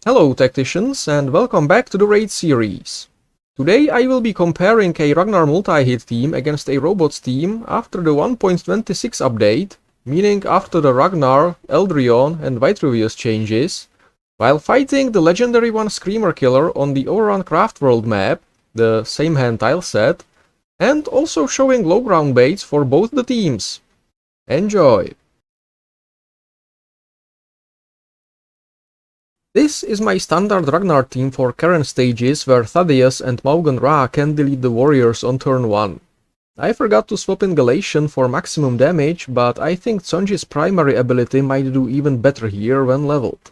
Hello Tacticians and welcome back to the Raid series. Today I will be comparing a Ragnar multi-hit team against a Robots team after the 1.26 update, meaning after the Ragnar, Eldrion and Vitruvius changes, while fighting the legendary one Screamer Killer on the Overrun Craftworld map, the same hand tile set, and also showing low ground baits for both the teams. Enjoy! This is my standard Ragnar team for current stages where Thaddeus and Ragnar Run can delete the warriors on turn 1. I forgot to swap in Galatian for maximum damage, but I think Tsonji's primary ability might do even better here when leveled.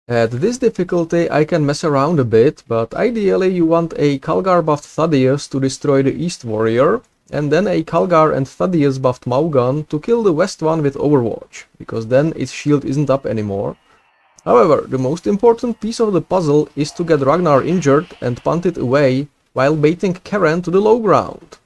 At this difficulty I can mess around a bit, but ideally you want a Calgar buffed Thaddeus to destroy the East Warrior, and then a Calgar and Thaddeus buffed Maugan to kill the West one with Overwatch, because then its shield isn't up anymore. However, the most important piece of the puzzle is to get Ragnar injured and punt it away, while baiting Karen to the low ground.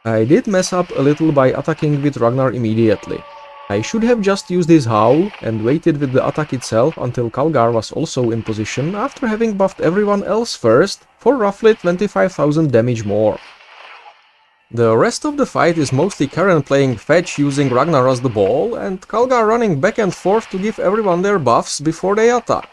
I did mess up a little by attacking with Ragnar immediately. I should have just used his howl and waited with the attack itself until Calgar was also in position after having buffed everyone else first for roughly 25,000 damage more. The rest of the fight is mostly Karen playing fetch using Ragnar as the ball and Calgar running back and forth to give everyone their buffs before they attack.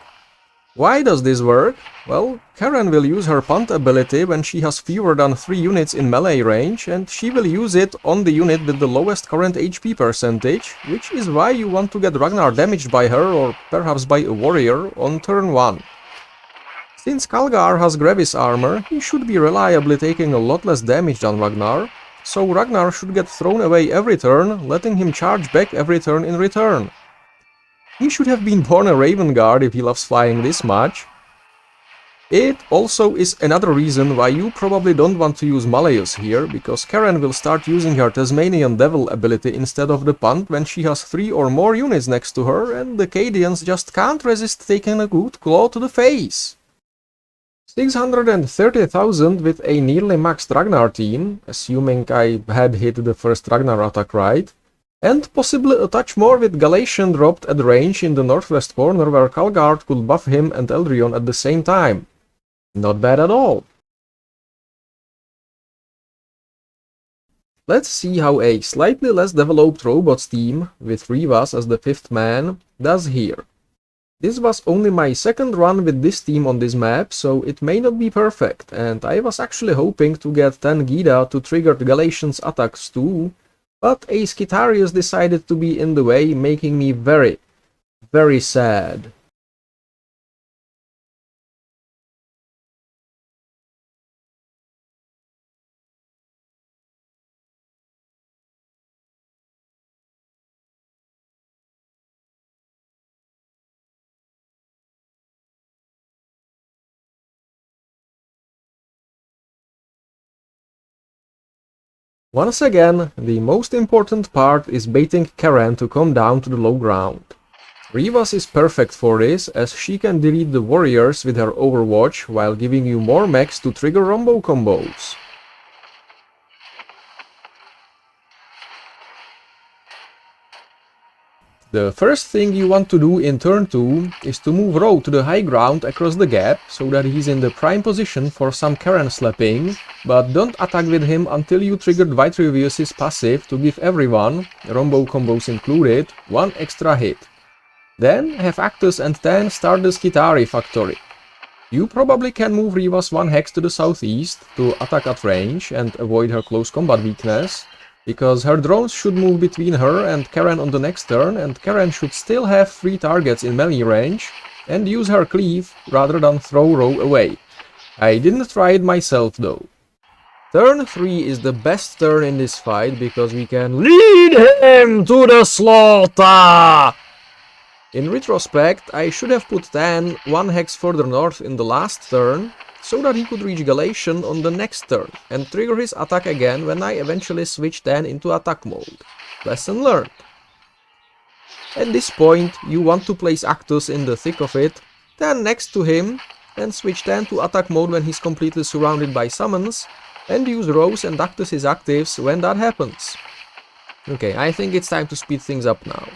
Why does this work? Well, Karen will use her punt ability when she has fewer than 3 units in melee range, and she will use it on the unit with the lowest current HP percentage, which is why you want to get Ragnar damaged by her or perhaps by a warrior on turn 1. Since Calgar has Gravis armor, he should be reliably taking a lot less damage than Ragnar, so Ragnar should get thrown away every turn, letting him charge back every turn in return. He should have been born a Raven Guard if he loves flying this much. It also is another reason why you probably don't want to use Malleus here, because Karen will start using her Tasmanian Devil ability instead of the punt when she has 3 or more units next to her and the Cadians just can't resist taking a good claw to the face. 630,000 with a nearly maxed Ragnar team, assuming I had hit the first Ragnar attack right, and possibly a touch more with Galatian dropped at range in the northwest corner where Calgar could buff him and Eldrion at the same time. Not bad at all. Let's see how a slightly less developed Robots team, with Rivas as the 5th man, does here. This was only my second run with this team on this map, so it may not be perfect, and I was actually hoping to get 10 Gida to trigger the Galatians' attacks too, but a Skitarius decided to be in the way, making me very, very sad. Once again, the most important part is baiting Karen to come down to the low ground. Rivas is perfect for this, as she can delete the warriors with her Overwatch while giving you more mechs to trigger Rombo combos. The first thing you want to do in turn 2 is to move Ro to the high ground across the gap so that he's in the prime position for some Karen slapping, but don't attack with him until you triggered Vitruvius' passive to give everyone, Rombo combos included, 1 extra hit. Then have Actus and Tan start the Skitari factory. You probably can move Rivas 1 hex to the southeast to attack at range and avoid her close combat weakness, because her drones should move between her and Karen on the next turn, and Karen should still have 3 targets in melee range, and use her cleave rather than throw Ro away. I didn't try it myself though. Turn 3 is the best turn in this fight because we can lead him to the slaughter! In retrospect, I should have put Tan 1 hex further north in the last turn, so that he could reach Galatian on the next turn, and trigger his attack again when I eventually switch Tan into attack mode. Lesson learned. At this point, you want to place Actus in the thick of it, Tan next to him, and switch Tan to attack mode when he's completely surrounded by summons, and use Rose and Actus' actives when that happens. Okay, I think it's time to speed things up now.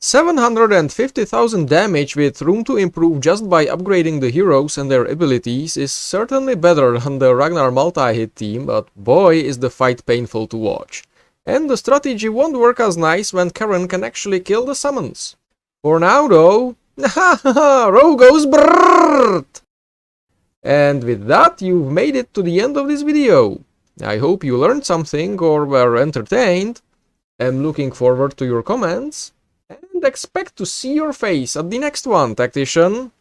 $750,000 damage with room to improve just by upgrading the heroes and their abilities is certainly better than the Ragnar multi-hit team, but boy is the fight painful to watch. And the strategy won't work as nice when Karen can actually kill the summons. For now though, Ro goes brrrrt! And with that, you've made it to the end of this video. I hope you learned something or were entertained. I'm looking forward to your comments. And expect to see your face at the next one, Tactician.